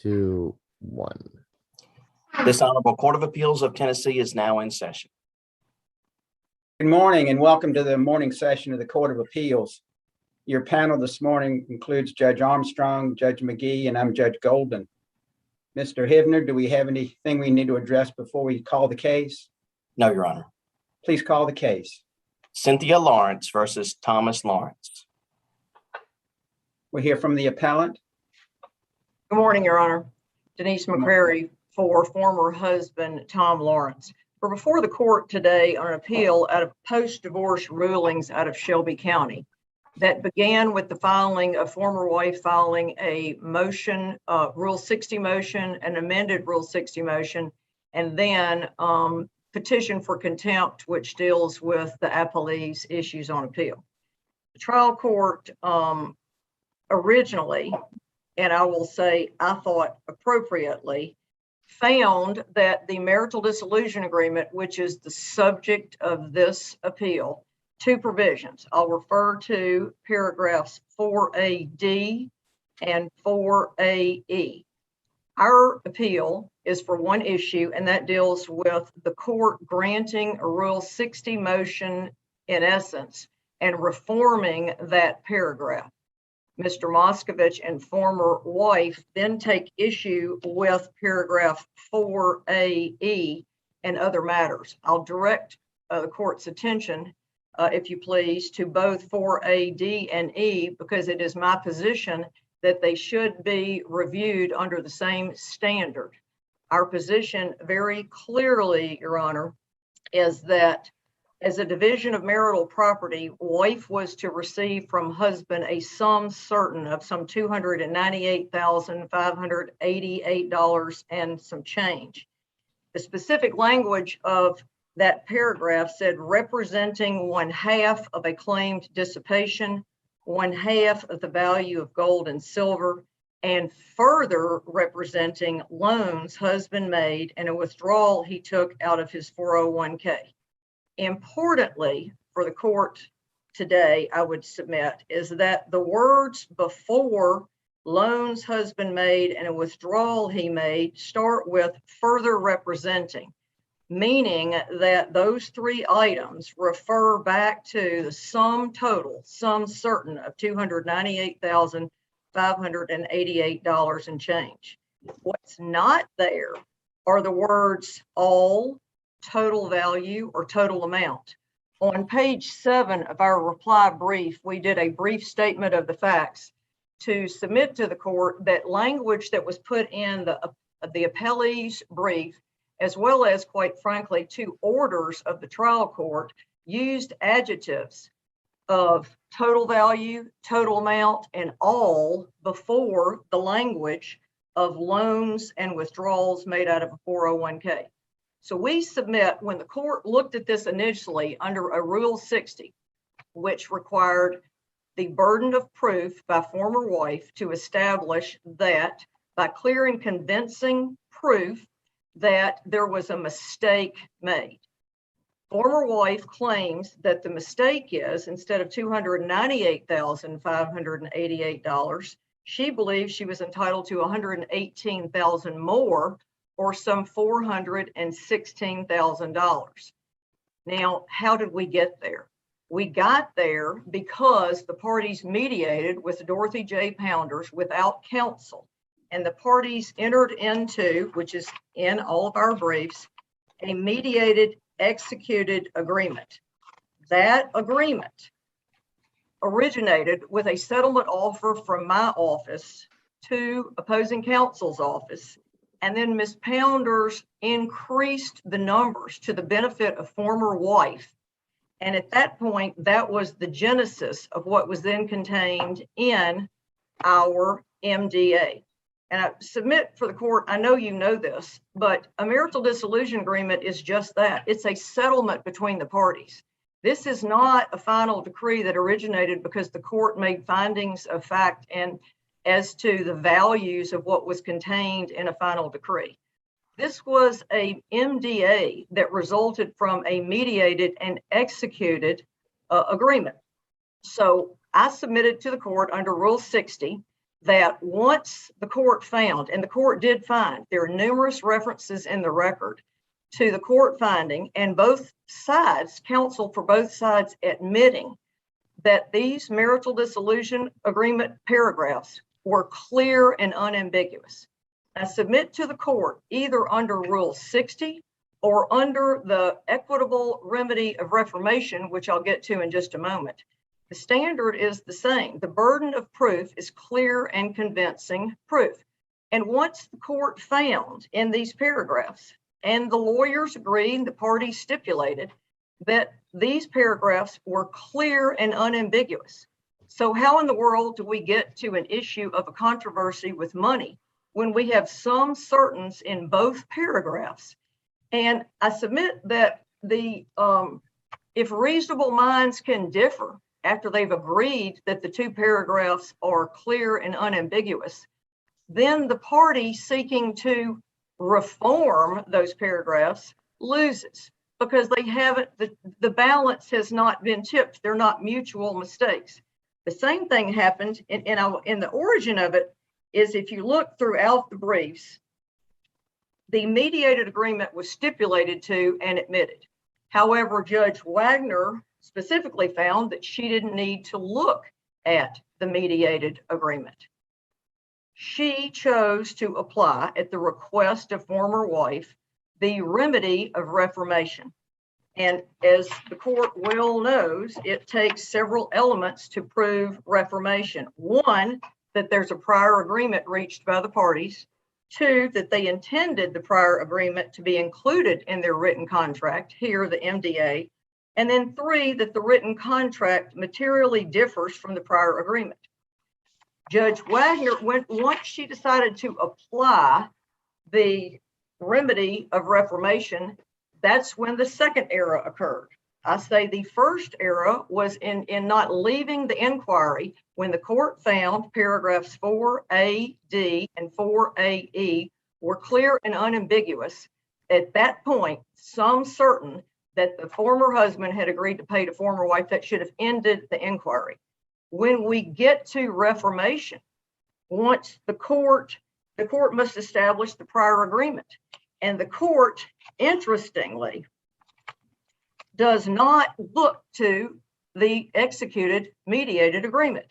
2, 1. This Honorable Court of Appeals of Tennessee is now in session. Good morning and welcome to the morning session of the Court of Appeals. Your panel this morning includes Judge Armstrong, Judge McGee, and I'm Judge Golden. Mr. Hivner, do we have anything we need to address before we call the case? No, Your Honor. Please call the case. Cynthia Lawrence versus Thomas Lawrence. We'll hear from the appellant. Good morning, Your Honor. Denise McCrary for former husband Tom Lawrence. We're before the court today on an appeal out of post-divorce rulings out of Shelby County that began with the filing of former wife filing a motion, Rule 60 motion, an amended Rule 60 motion, and then petition for contempt, which deals with the Appellee's issues on appeal. The trial court originally, and I will say I thought appropriately, found that the marital dissolution agreement, which is the subject of this appeal, two provisions. I'll refer to paragraphs 4A-D and 4A-E. Our appeal is for one issue, and that deals with the court granting a Rule 60 motion in essence and reforming that paragraph. Mr. Moskovich and former wife then take issue with paragraph 4A-E and other matters. I'll direct the court's attention, if you please, to both 4A-D and E, because it is my position that they should be reviewed under the same standard. Our position very clearly, Your Honor, is that as a division of marital property, wife was to receive from husband a sum certain of some $298,588 and some change. The specific language of that paragraph said representing 1/2 of a claimed dissipation, 1/2 of the value of gold and silver, and further representing loans husband made and a withdrawal he took out of his 401k. Importantly, for the court today, I would submit, is that the words before loans husband made and a withdrawal he made start with further representing, meaning that those three items refer back to the sum total, sum certain of $298,588 and change. What's not there are the words all, total value, or total amount. On page 7 of our reply brief, we did a brief statement of the facts to submit to the court that language that was put in the appellee's brief, as well as, quite frankly, 2 orders of the trial court, used adjectives of total value, total amount, and all before the language of loans and withdrawals made out of a 401k. So we submit, when the court looked at this initially under a Rule 60, which required the burden of proof by former wife to establish that by clear and convincing proof that there was a mistake made. Former wife claims that the mistake is, instead of $298,588, she believes she was entitled to $118,000 more, or some $416,000. Now, how did we get there? We got there because the parties mediated with Dorothy J. Pounders without counsel, and the parties entered into, which is in all of our briefs, a mediated executed agreement. That agreement originated with a settlement offer from my office to opposing counsel's office. And then Ms. Pounders increased the numbers to the benefit of former wife. And at that point, that was the genesis of what was then contained in our MDA. And I submit for the court, I know you know this, but a marital dissolution agreement is just that. It's a settlement between the parties. This is not a final decree that originated because the court made findings of fact and as to the values of what was contained in a final decree. This was a MDA that resulted from a mediated and executed agreement. So I submitted to the court under Rule 60 that once the court found, and the court did find, there are numerous references in the record to the court finding, and both sides, counsel for both sides admitting that these marital dissolution agreement paragraphs were clear and unambiguous. I submit to the court, either under Rule 60 or under the equitable remedy of reformation, which I'll get to in just a moment, the standard is the same. The burden of proof is clear and convincing proof. And once the court found in these paragraphs, and the lawyers agreed, the parties stipulated, that these paragraphs were clear and unambiguous. So how in the world do we get to an issue of a controversy with money when we have some certains in both paragraphs? And I submit that if reasonable minds can differ after they've agreed that the two paragraphs are clear and unambiguous, then the party seeking to reform those paragraphs loses, because they haven't, the balance has not been tipped. They're not mutual mistakes. The same thing happened in the origin of it is, if you look throughout the briefs, the mediated agreement was stipulated to and admitted. However, Judge Wagner specifically found that she didn't need to look at the mediated agreement. She chose to apply, at the request of former wife, the remedy of reformation. And as the court well knows, it takes several elements to prove reformation. One, that there's a prior agreement reached by the parties. Two, that they intended the prior agreement to be included in their written contract, here the MDA. And then three, that the written contract materially differs from the prior agreement. Judge Wagner, once she decided to apply the remedy of reformation, that's when the second error occurred. I say the first error was in not leaving the inquiry when the court found paragraphs 4A, D, and 4AE were clear and unambiguous. At that point, some certain that the former husband had agreed to pay to former wife, that should have ended the inquiry. When we get to reformation, once the court must establish the prior agreement. And the court, interestingly, does not look to the executed mediated agreement.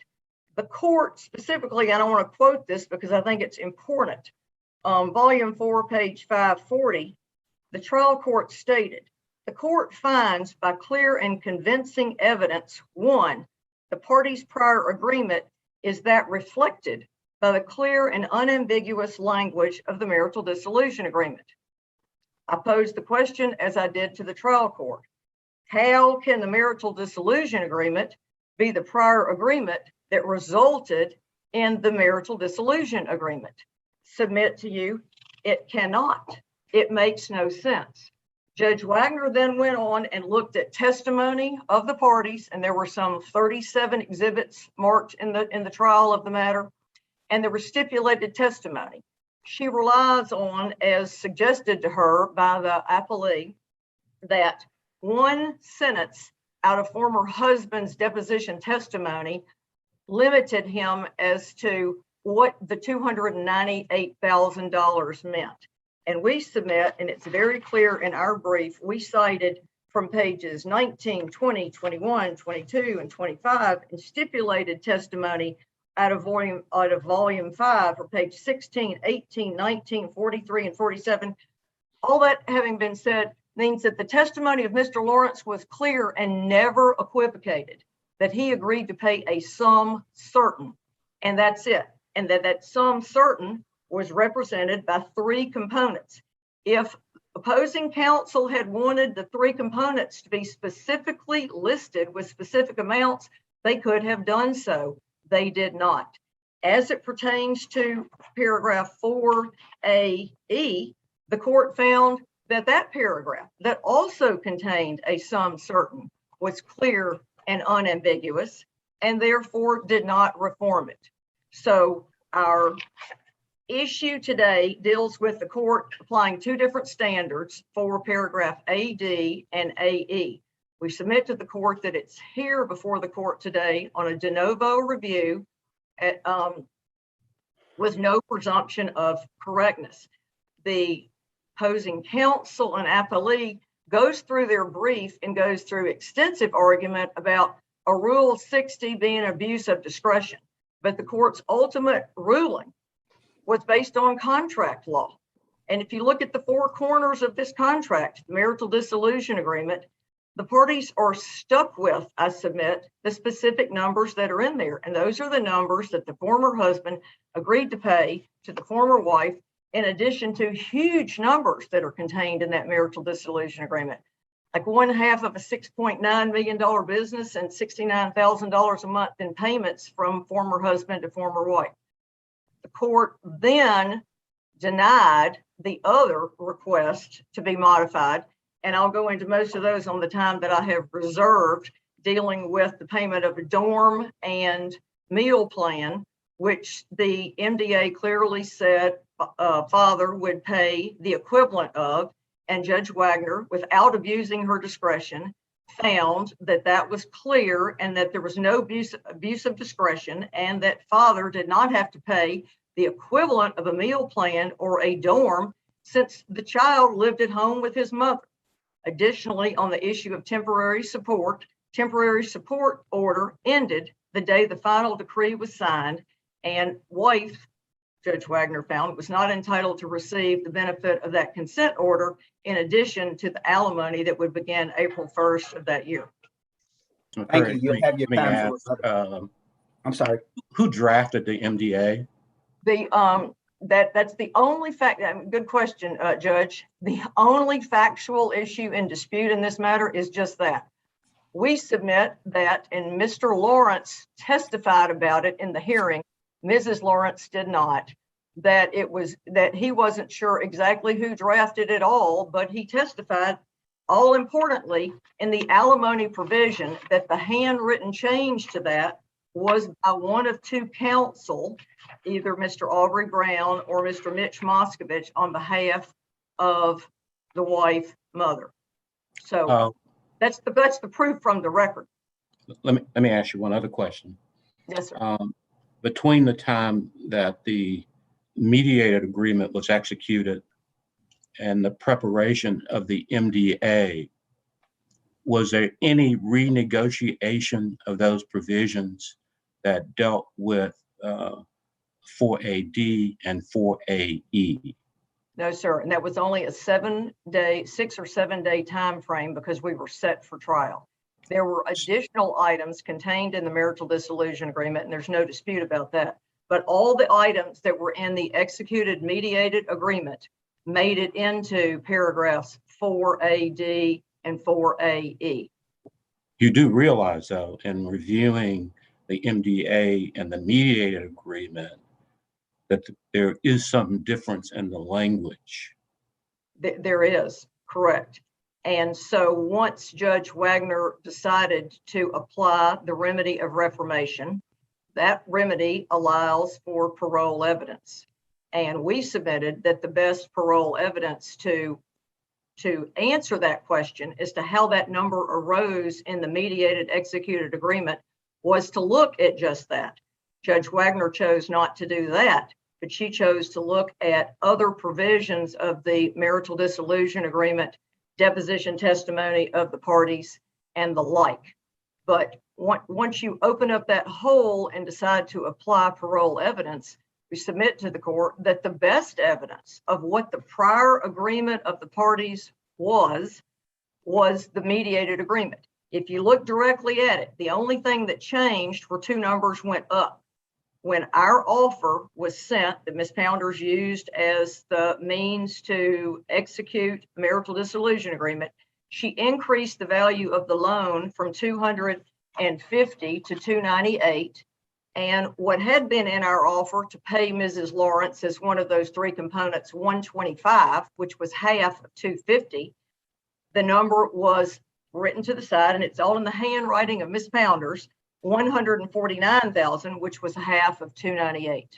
The court specifically, and I want to quote this because I think it's important, volume 4, page 540, the trial court stated, the court finds by clear and convincing evidence, one, the parties' prior agreement is that reflected by the clear and unambiguous language of the marital dissolution agreement. I posed the question, as I did to the trial court, how can the marital dissolution agreement be the prior agreement that resulted in the marital dissolution agreement? Submit to you, it cannot. It makes no sense. Judge Wagner then went on and looked at testimony of the parties, and there were some 37 exhibits marked in the trial of the matter, and there was stipulated testimony. She relies on, as suggested to her by the appellee, that one sentence out of former husband's deposition testimony limited him as to what the $298,000 meant. And we submit, and it's very clear in our brief, we cited from pages 19, 20, 21, 22, and 25, and stipulated testimony out of volume 5, or page 16, 18, 19, 43, and 47. All that having been said means that the testimony of Mr. Lawrence was clear and never equivocated, that he agreed to pay a sum certain, and that's it. And that sum certain was represented by three components. If opposing counsel had wanted the three components to be specifically listed with specific amounts, they could have done so. They did not. As it pertains to paragraph 4AE, the court found that that paragraph that also contained a sum certain was clear and unambiguous, and therefore did not reform it. So our issue today deals with the court applying two different standards for paragraph AD and AE. We submit to the court that it's here before the court today on a de novo review. with no presumption of correctness. The opposing counsel and appellee goes through their brief and goes through extensive argument about a Rule 60 being abuse of discretion. But the court's ultimate ruling was based on contract law. And if you look at the four corners of this contract, the marital dissolution agreement, the parties are stuck with, I submit, the specific numbers that are in there. And those are the numbers that the former husband agreed to pay to the former wife, in addition to huge numbers that are contained in that marital dissolution agreement. Like 1/2 of a $6.9 million business and $69,000 a month in payments from former husband to former wife. The court then denied the other request to be modified, and I'll go into most of those on the time that I have reserved, dealing with the payment of a dorm and meal plan, which the MDA clearly said father would pay the equivalent of, and Judge Wagner, without abusing her discretion, found that that was clear and that there was no abuse of discretion, and that father did not have to pay the equivalent of a meal plan or a dorm since the child lived at home with his mother. Additionally, on the issue of temporary support order ended the day the final decree was signed, and wife, Judge Wagner found, was not entitled to receive the benefit of that consent order, in addition to the alimony that would begin April 1st of that year. Thank you. You'll have your Let me time. ask, I'm sorry. who drafted the MDA? That's the only fact. Good question, Judge. The only factual issue in dispute in this matter is just that. We submit that, and Mr. Lawrence testified about it in the hearing. Mrs. Lawrence did not. That he wasn't sure exactly who drafted it all, but he testified, all importantly, in the alimony provision, that the handwritten change to that was by one of two counsel, either Mr. Aubrey Brown or Mr. Mitch Moskovich, on behalf of the wife mother. So that's the proof from the record. Let me ask you one other question. Yes, sir. Between the time that the mediated agreement was executed and the preparation of the MDA, was there any renegotiation of those provisions that dealt with 4AD and 4AE? No, sir. And that was only a 6 or 7 day time frame because we were set for trial. There were additional items contained in the marital dissolution agreement, and there's no dispute about that. But all the items that were in the executed mediated agreement made it into paragraphs 4AD and 4AE. You do realize, though, in reviewing the MDA and the mediated agreement, that there is some difference in the language. There is, correct. And so once Judge Wagner decided to apply the remedy of reformation, that remedy allows for parole evidence. And we submitted that the best parole evidence to answer that question as to how that number arose in the mediated executed agreement was to look at just that. Judge Wagner chose not to do that, but she chose to look at other provisions of the marital dissolution agreement, deposition testimony of the parties, and the like. But once you open up that hole and decide to apply parole evidence, we submit to the court that the best evidence of what the prior agreement of the parties was the mediated agreement. If you look directly at it, the only thing that changed were two numbers went up. When our offer was sent, that Ms. Pounders used as the means to execute the marital dissolution agreement, she increased the value of the loan from $250 to $298. And what had been in our offer to pay Mrs. Lawrence as one of those three components, $125, which was half of $250, the number was written to the side, and it's all in the handwriting of Ms. Pounders, $149,000, which was half of $298.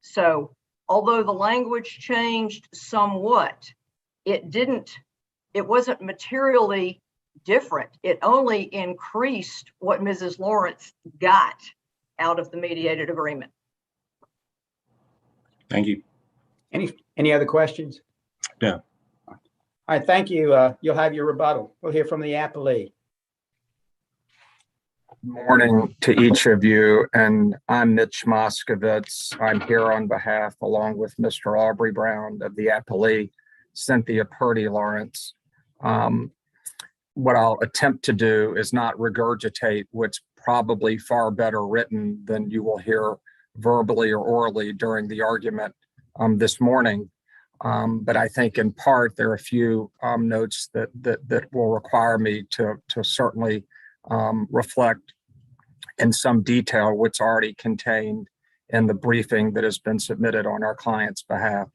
So although the language changed somewhat, it wasn't materially different. It only increased what Mrs. Lawrence got out of the mediated agreement. Thank you. Any other questions? No. All right, thank you. You'll have your rebuttal. We'll hear from the appellee. Morning to each of you, and I'm Mitch Moskovitz. I'm here on behalf, along with Mr. Aubrey Brown of the Appellee, Cynthia Purdy Lawrence. What I'll attempt to do is not regurgitate what's probably far better written than you will hear verbally or orally during the argument this morning. But I think in part there are a few notes that will require me to certainly reflect in some detail what's already contained in the briefing that has been submitted on our client's behalf.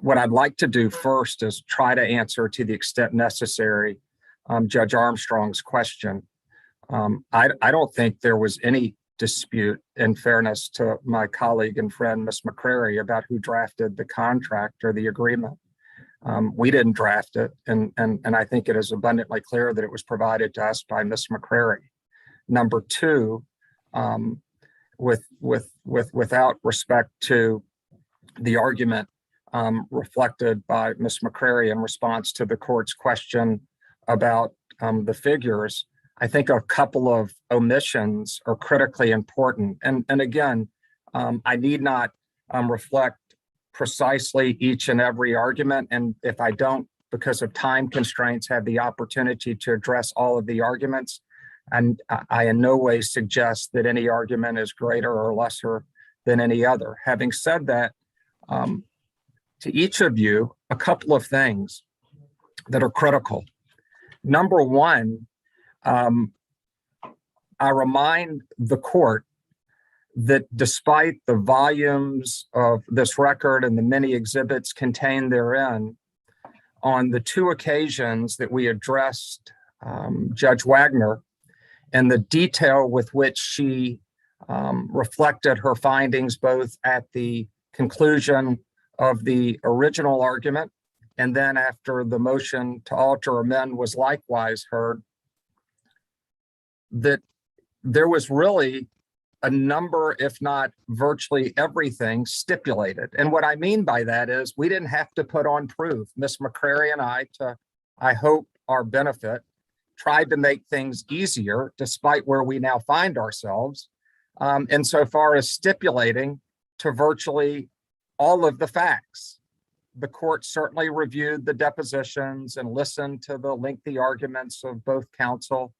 What I'd like to do first is try to answer, to the extent necessary, Judge Armstrong's question. I don't think there was any dispute, in fairness to my colleague and friend, Ms. McCrary, about who drafted the contract or the agreement. We didn't draft it, and I think it is abundantly clear that it was provided to us by Ms. McCrary. Number two, without respect to the argument reflected by Ms. McCrary in response to the court's question about the figures, I think a couple of omissions are critically important. And again, I need not reflect precisely each and every argument. And if I don't, because of time constraints, have the opportunity to address all of the arguments, and I in no way suggest that any argument is greater or lesser than any other. Having said that, to each of you, a couple of things that are critical. Number one, I remind the court that despite the volumes of this record and the many exhibits contained therein, on the two occasions that we addressed Judge Wagner and the detail with which she reflected her findings, both at the conclusion of the original argument and then after the motion to alter or amend was likewise heard, that there was really a number, if not virtually everything, stipulated. And what I mean by that is we didn't have to put on proof. Ms. McCrary and I, to, I hope, our benefit, tried to make things easier despite where we now find ourselves, insofar as stipulating to virtually all of the facts. The court certainly reviewed the depositions and listened to the lengthy arguments of both counsel.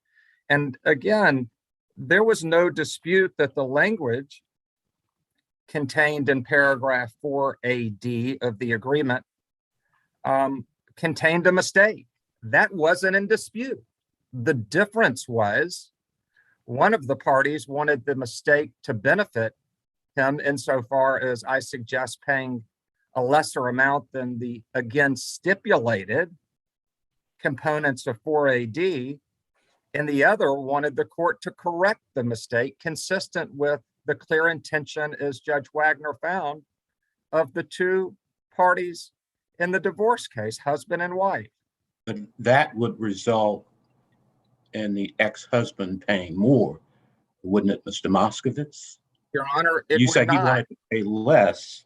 And again, there was no dispute that the language contained in paragraph 4AD of the agreement contained a mistake. That wasn't in dispute. The difference was one of the parties wanted the mistake to benefit him insofar as, I suggest, paying a lesser amount than the, again, stipulated components of 4AD, and the other wanted the court to correct the mistake consistent with the clear intention, as Judge Wagner found, of the two parties in the divorce case, husband and wife. But that would result in the ex-husband paying more, wouldn't it, Mr. Moskovitz? Your Honor, it You would said not. you wanted to pay less,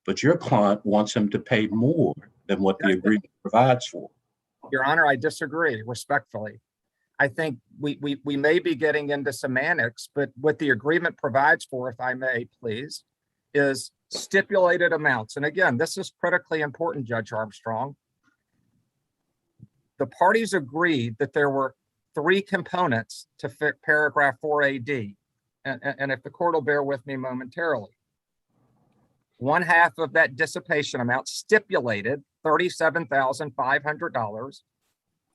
but your client wants him to pay more than what the agreement provides for. Your Honor, I disagree respectfully. I think we may be getting into semantics, but what the agreement provides for, if I may, please, is stipulated amounts. And again, this is critically important, Judge Armstrong. The parties agreed that there were three components to fit paragraph 4AD. And if the court will bear with me momentarily, one half of that dissipation amount stipulated $37,500.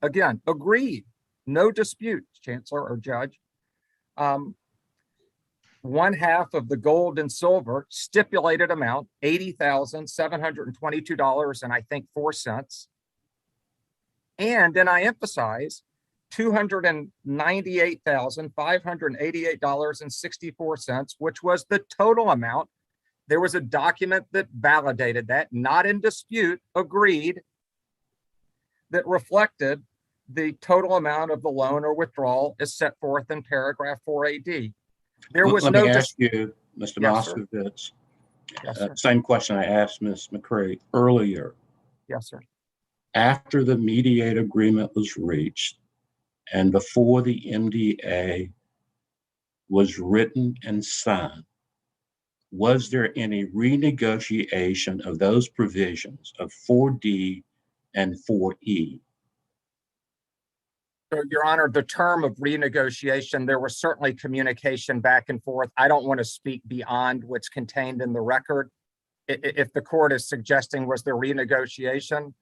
Again, agreed, no dispute, Chancellor or Judge. One half of the gold and silver stipulated amount, $80,722 and I think 4 cents. And then I emphasize $298,588.64, which was the total amount. There was a document that validated that, not in dispute, agreed, that reflected the total amount of the loan or withdrawal as set forth in paragraph 4AD. There was Let no me ask you, Mr. Yes, sir. Moskovitz, Yes, sir. Same question I asked Ms. McCray earlier. Yes, sir. After the mediated agreement was reached and before the MDA was written and signed, was there any renegotiation of those provisions of 4D and 4E? So, Your Honor, the term of renegotiation, there was certainly communication back and forth. I don't want to speak beyond what's contained in the record. If the court is suggesting was there renegotiation,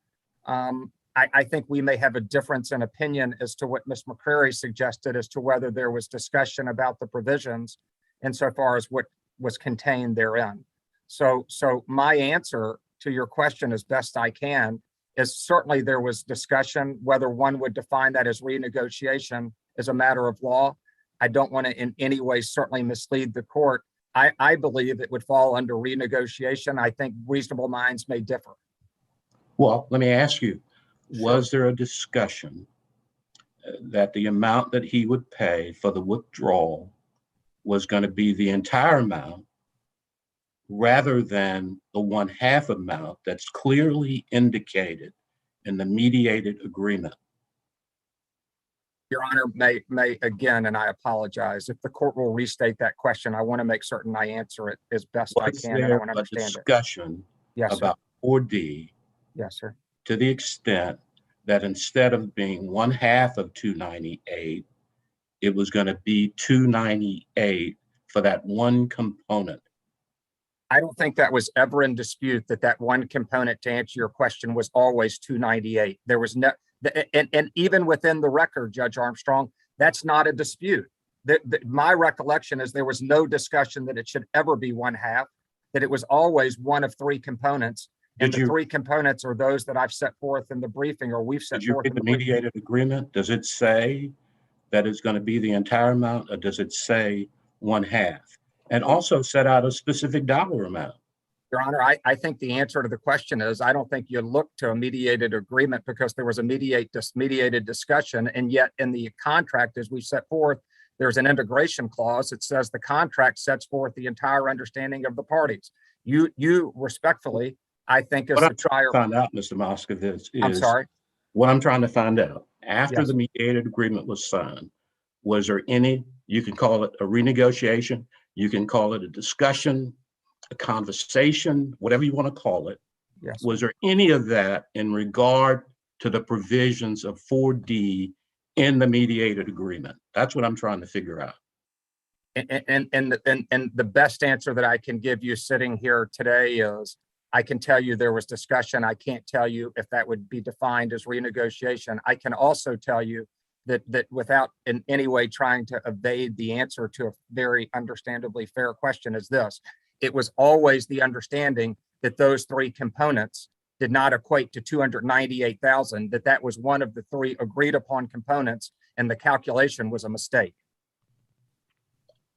I think we may have a difference in opinion as to what Ms. McCrary suggested as to whether there was discussion about the provisions insofar as what was contained therein. So my answer to your question as best I can is certainly there was discussion. Whether one would define that as renegotiation is a matter of law. I don't want to in any way certainly mislead the court. I believe it would fall under renegotiation. I think reasonable minds may differ. Well, let me ask you, was there a discussion that the amount that he would pay for the withdrawal was going to be the entire amount rather than the 1/2 amount that's clearly indicated in the mediated agreement? Your Honor, may again, and I apologize, if the court will restate that question, I want to make certain I answer it as best I Was can, and I there want to a understand it. discussion Yes, sir. about 4D Yes, sir. to the extent that instead of being 1/2 of 298, it was going to be 298 for that one component? I don't think that was ever in dispute, that one component, to answer your question, was always 298. There was no, and even within the record, Judge Armstrong, that's not a dispute. My recollection is there was no discussion that it should ever be 1/2, that it was always one of 3 components. And the 3 components are those that I've set forth in the briefing, or we've set Did you forth read in the the briefing. mediated agreement? Does it say that it's going to be the entire amount, or does it say 1/2? And also set out a specific dollar amount. Your Honor, I think the answer to the question is, I don't think you look to a mediated agreement because there was a mediated discussion. And yet in the contract, as we set forth, there's an integration clause that says the contract sets forth the entire understanding of the parties. You respectfully, I think, as What the trier. Find out, Mr. Moskovitz, I'm is sorry. what I'm trying to find out. After Yes. the mediated agreement was signed, was there any, you can call it a renegotiation, you can call it a discussion, a conversation, whatever you want to call it. Yes. Was there any of that in regard to the provisions of 4D in the mediated agreement? That's what I'm trying to figure out. And the best answer that I can give you sitting here today is I can tell you there was discussion. I can't tell you if that would be defined as renegotiation. I can also tell you that without in any way trying to evade the answer to a very understandably fair question is this. It was always the understanding that those 3 components did not equate to 298,000, that was one of the 3 agreed upon components, and the calculation was a mistake.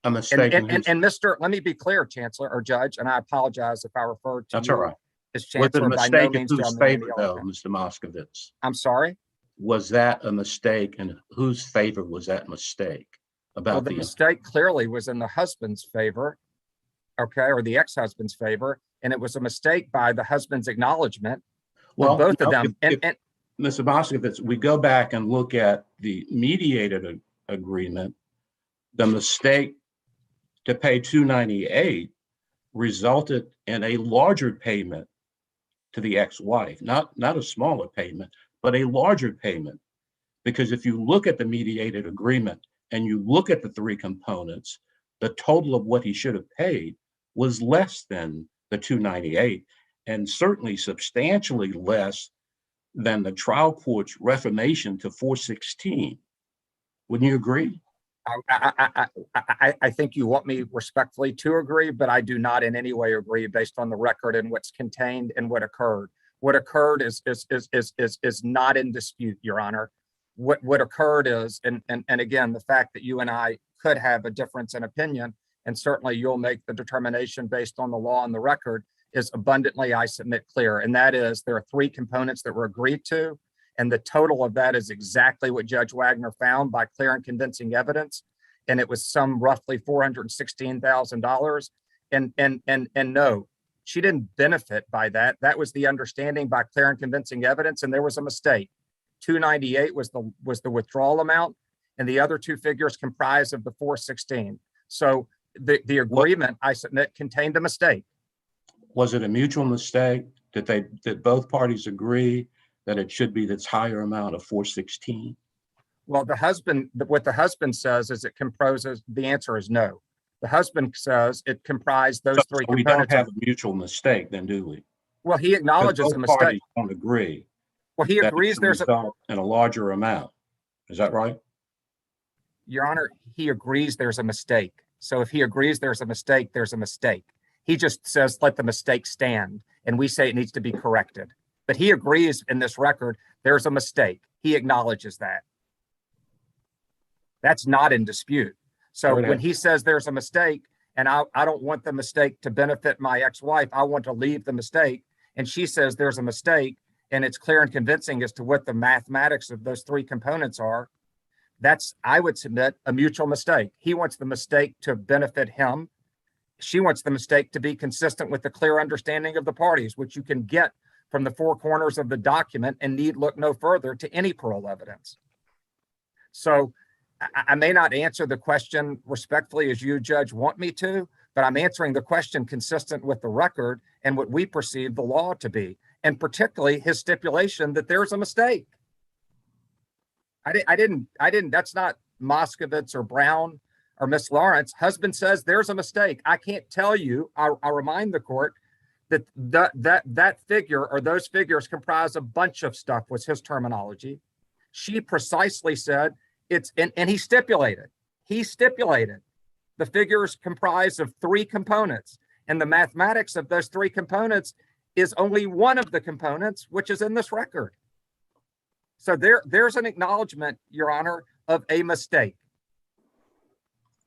A mistake. And Mr., let me be clear, Chancellor or Judge, and I apologize if I referred to That's all you right. as Was it a Chancellor. By no mistake in means do I whose mean favor, the though, elephant. Mr. Moskovitz? I'm sorry? Was that a mistake, and whose favor was that mistake? Well, the mistake clearly was in the husband's favor, okay, or the ex-husband's favor, and it was a mistake by the husband's acknowledgement. Well, both of them. And Mr. Moskovitz, we go back and look at the mediated agreement, the mistake to pay 298 resulted in a larger payment to the ex-wife, not a smaller payment, but a larger payment. Because if you look at the mediated agreement and you look at the 3 components, the total of what he should have paid was less than the 298, and certainly substantially less than the trial court's reformation to 416. Wouldn't you agree? I think you want me respectfully to agree, but I do not in any way agree based on the record and what's contained and what occurred. What occurred is not in dispute, Your Honor. What occurred is, and again, the fact that you and I could have a difference in opinion, and certainly you'll make the determination based on the law and the record, is abundantly, I submit, clear. And that is there are 3 components that were agreed to. And the total of that is exactly what Judge Wagner found by clear and convincing evidence. And it was some roughly $416,000. And no, She didn't benefit by that. That was the understanding by clear and convincing evidence, and there was a mistake. 298 was the withdrawal amount, and the other two figures comprised of the 416. So the agreement I submit contained a mistake. Was it a mutual mistake? Did both parties agree that it should be this higher amount of 416? Well, what the husband says is it composes, the answer is no. The husband says it comprised those three So we components. don't have a mutual mistake then, do we? Well, he acknowledges a Both mistake. parties don't agree. Well, he that it agrees should there's a, result in a larger amount. Is that right? Your Honor, he agrees there's a mistake. So if he agrees there's a mistake, there's a mistake. He just says, let the mistake stand. And we say it needs to be corrected. But he agrees in this record, there's a mistake. He acknowledges that. That's not in dispute. So Sure it when is. he says there's a mistake, and I don't want the mistake to benefit my ex-wife, I want to leave the mistake. And she says there's a mistake, and it's clear and convincing as to what the mathematics of those three components are. That's, I would submit, a mutual mistake. He wants the mistake to benefit him. She wants the mistake to be consistent with the clear understanding of the parties, which you can get from the four corners of the document and need look no further to any parole evidence. So I may not answer the question respectfully as you, Judge, want me to, but I'm answering the question consistent with the record and what we perceive the law to be, and particularly his stipulation that there's a mistake. I didn't, that's not Moskovitz or Brown or Miss Lawrence. Husband says there's a mistake. I can't tell you, I'll remind the court that that figure or those figures comprise a bunch of stuff was his terminology. She precisely said it's, and he stipulated the figures comprise of three components, and the mathematics of those three components is only one of the components, which is in this record. So there's an acknowledgement, Your Honor, of a mistake.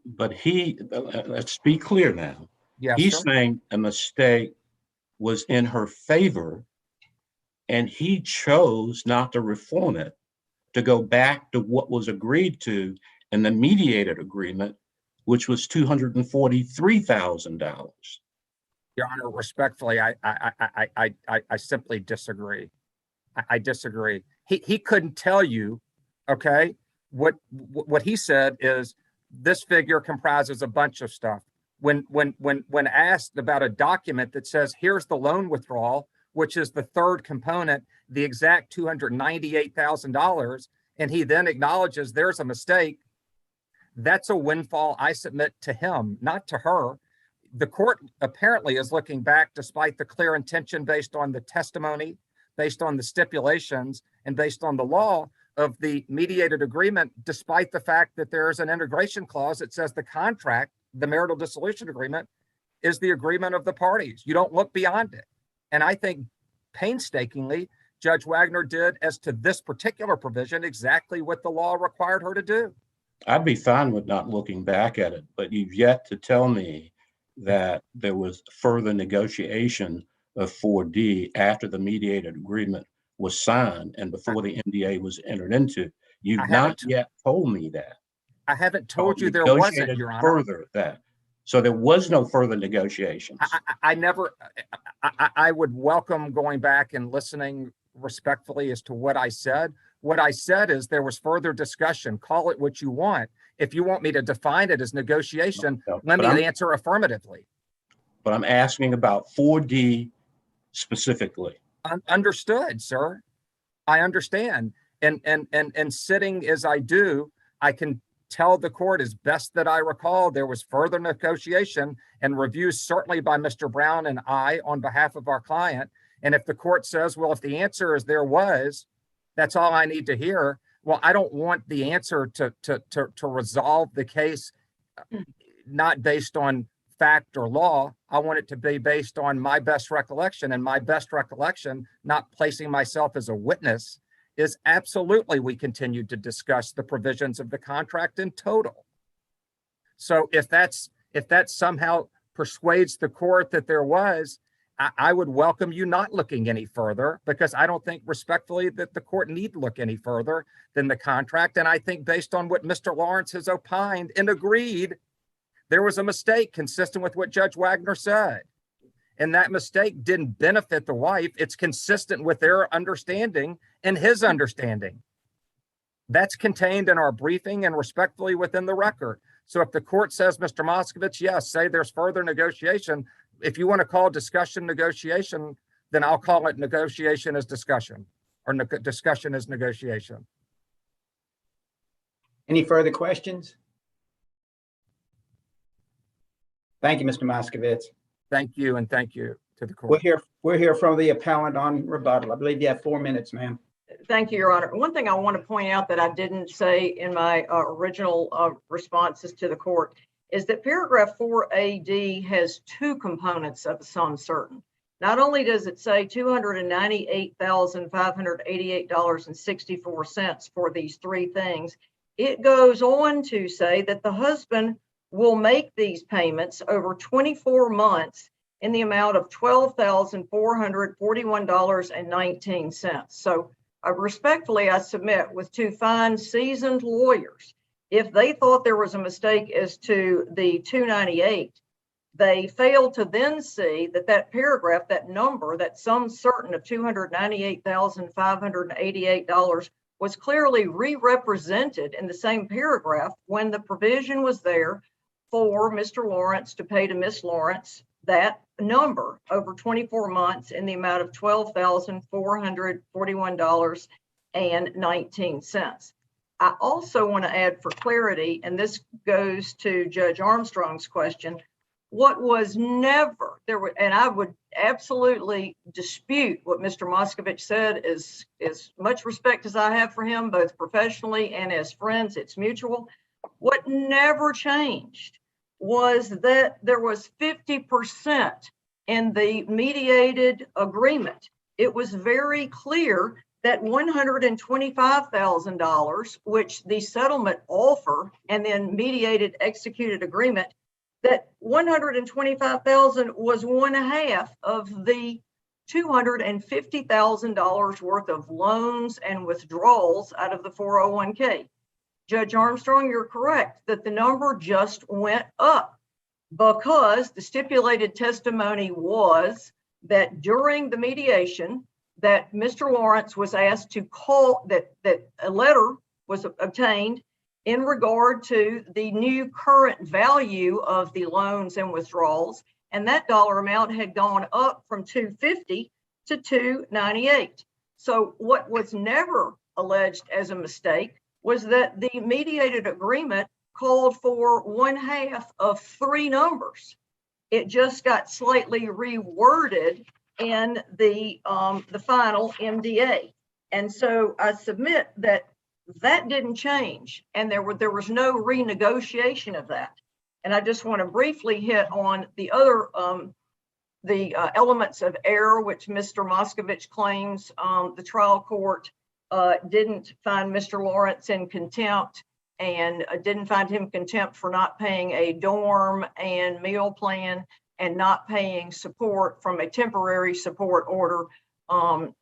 But let's be clear now. Yes, He's sir. saying a mistake was in her favor, and he chose not to reform it, to go back to what was agreed to in the mediated agreement, which was $243,000. Your Honor, respectfully, I simply disagree. I disagree. He couldn't tell you, okay, what he said is this figure comprises a bunch of stuff. When asked about a document that says here's the loan withdrawal, which is the third component, the exact $298,000, and he then acknowledges there's a mistake, that's a windfall I submit to him, not to her. The court apparently is looking back, despite the clear intention based on the testimony, based on the stipulations, and based on the law of the mediated agreement, despite the fact that there is an integration clause that says the contract, the marital dissolution agreement, is the agreement of the parties. You don't look beyond it. And I think painstakingly, Judge Wagner did, as to this particular provision, exactly what the law required her to do. I'd be fine with not looking back at it, but you've yet to tell me that there was further negotiation of 4D after the mediated agreement was signed and before the NDA was entered into. You've not yet told me that. I haven't told you there wasn't, Negotiated Your Honor. further that. So there was no further negotiations. I would welcome going back and listening respectfully as to what I said. What I said is there was further discussion. Call it what you want. If you want me to define it as negotiation, No, let but me answer affirmatively. But I'm asking about 4D specifically. Understood, sir. I understand. And sitting as I do, I can tell the court as best that I recall, there was further negotiation and reviews certainly by Mr. Brown and I on behalf of our client. And if the court says, well, if the answer is there was, that's all I need to hear. Well, I don't want the answer to resolve the case not based on fact or law. I want it to be based on my best recollection, and my best recollection, not placing myself as a witness, is absolutely we continued to discuss the provisions of the contract in total. So if that somehow persuades the court that there was, I would welcome you not looking any further, because I don't think respectfully that the court need look any further than the contract. And I think based on what Mr. Lawrence has opined and agreed, there was a mistake consistent with what Judge Wagner said. and that mistake didn't benefit the wife, it's consistent with their understanding and his understanding. That's contained in our briefing and respectfully within the record. So if the court says, Mr. Moskovich, yes, say there's further negotiation. If you want to call discussion negotiation, then I'll call it negotiation as discussion, or discussion as negotiation. Any further questions? Thank you, Mr. Moskovich. Thank you, and thank you to the court. We're here from the appellant on rebuttal. I believe you have 4 minutes, ma'am. Thank you, Your Honor. One thing I want to point out that I didn't say in my original responses to the court is that paragraph 4AD has two components of sum certain. Not only does it say $298,588.64 for these three things, it goes on to say that the husband will make these payments over 24 months in the amount of $12,441.19. So respectfully, I submit with two fine seasoned lawyers, if they thought there was a mistake as to the 298, they failed to then see that that paragraph, that number, that sum certain of $298,588 was clearly re-represented in the same paragraph when the provision was there for Mr. Lawrence to pay to Miss Lawrence that number over 24 months in the amount of $12,441.19. I also want to add for clarity, and this goes to Judge Armstrong's question, what was never there were, and I would absolutely dispute what Mr. Moskovich said, is as much respect as I have for him, both professionally and as friends, it's mutual. What never changed was that there was 50% in the mediated agreement. It was very clear that $125,000, which the settlement offer and then mediated executed agreement, that $125,000 was 1/2 of the $250,000 worth of loans and withdrawals out of the 401k. Judge Armstrong, you're correct that the number just went up because the stipulated testimony was that during the mediation that Mr. Lawrence was asked to call, that a letter was obtained in regard to the new current value of the loans and withdrawals, and that dollar amount had gone up from $250 to $298. So what was never alleged as a mistake was that the mediated agreement called for 1/2 of three numbers. It just got slightly reworded in the final MDA. And so I submit that that didn't change, and there was no renegotiation of that. And I just want to briefly hit on the other elements of error, which Mr. Moskovich claims the trial court didn't find Mr. Lawrence in contempt and didn't find him contempt for not paying a dorm and meal plan and not paying support from a temporary support order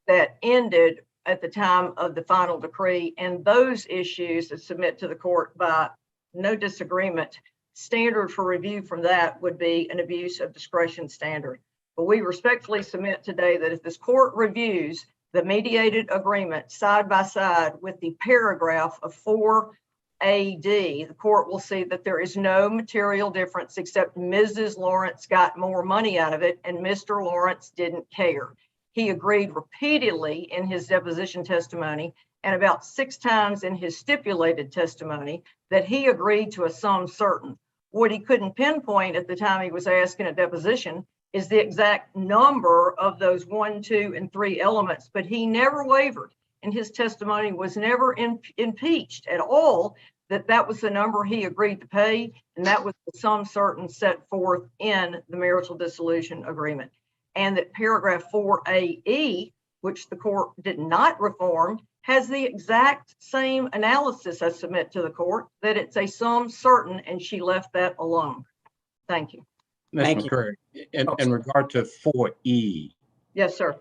that ended at the time of the final decree. And those issues that submit to the court by no disagreement, standard for review from that would be an abuse of discretion standard. But we respectfully submit today that if this court reviews the mediated agreement side by side with the paragraph of 4AD, the court will see that there is no material difference except Mrs. Lawrence got more money out of it and Mr. Lawrence didn't care. He agreed repeatedly in his deposition testimony and about 6 times in his stipulated testimony that he agreed to a sum certain. What he couldn't pinpoint at the time he was asking a deposition is the exact number of those 1, 2, and 3 elements, but he never wavered, and his testimony was never impeached at all that that was the number he agreed to pay, and that was the sum certain set forth in the marital dissolution agreement. And that paragraph 4AE, which the court did not reform, has the exact same analysis I submit to the court, that it's a sum certain, and she left that alone. Thank you. Ms. McCurry, in regard to 4E, Yes, sir.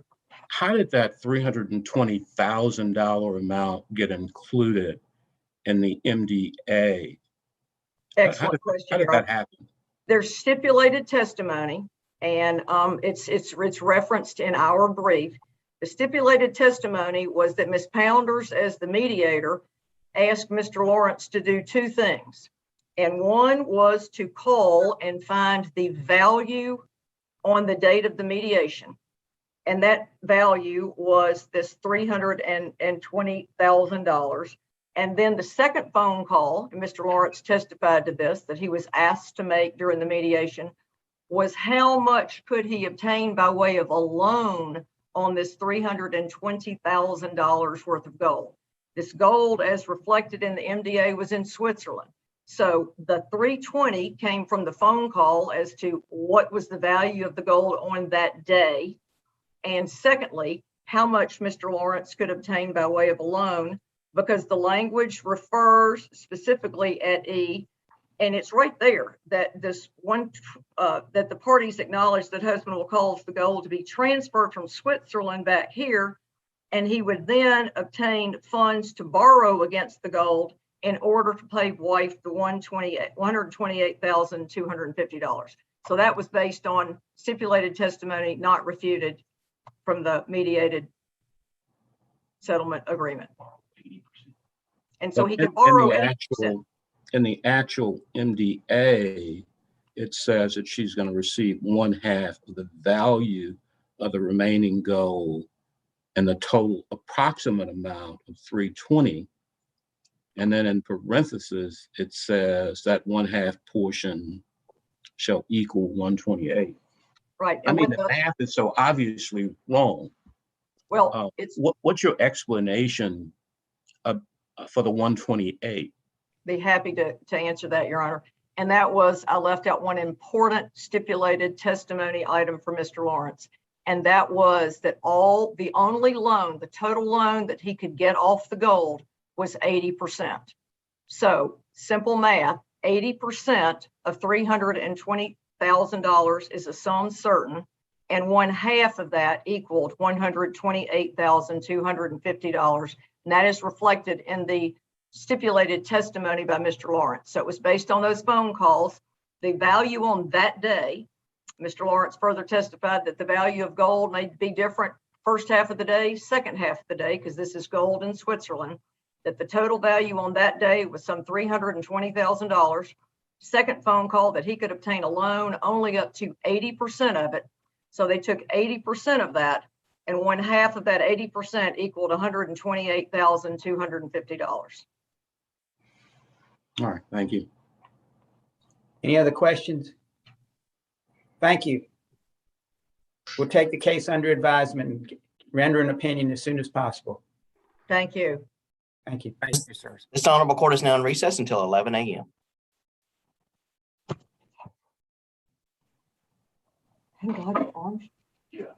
how did that $320,000 amount get included in the MDA? Excellent question. How did that happen? There's stipulated testimony And it's referenced in our brief. The stipulated testimony was that Ms. Pounders, as the mediator, asked Mr. Lawrence to do two things. And one was to call and find the value on the date of the mediation. And that value was this $320,000. And then the second phone call, and Mr. Lawrence testified to this, that he was asked to make during the mediation, was how much could he obtain by way of a loan on this $320,000 worth of gold. This gold, as reflected in the MDA, was in Switzerland. So the 320 came from the phone call as to what was the value of the gold on that day. And secondly, how much Mr. Lawrence could obtain by way of a loan, because the language refers specifically at E, and it's right there that this one, that the parties acknowledge that husband will cause the gold to be transferred from Switzerland back here, and he would then obtain funds to borrow against the gold in order to pay wife the $128,250. So that was based on stipulated testimony, not refuted from the mediated settlement agreement. And so he could borrow in the actual MDA, it says that she's going to receive 1/2 of the value of the remaining gold and the total approximate amount of 320. And then in parentheses, it says that 1/2 portion shall equal 128. Right. I mean, the math is so obviously wrong. Well, what's your explanation for the 128? Be happy to answer that, Your Honor. And that was, I left out one important stipulated testimony item for Mr. Lawrence. And that was that the only loan, the total loan that he could get off the gold was 80%. So simple math, 80% of $320,000 is a sum certain, and 1/2 of that equaled $128,250. And that is reflected in the stipulated testimony by Mr. Lawrence. So it was based on those phone calls. The value on that day, Mr. Lawrence further testified that the value of gold may be different first half of the day, second half of the day, because this is gold in Switzerland, that the total value on that day was some $320,000. Second phone call that he could obtain a loan only up to 80% of it. So they took 80% of that, and 1/2 of that 80% equaled $128,250. All right, thank you. Any other questions? Thank you. We'll take the case under advisement and render an opinion as soon as possible. Thank you. Thank you. Thank you, sir. This honorable court is now in recess until 11 a.m. Thank God your arms. Yeah.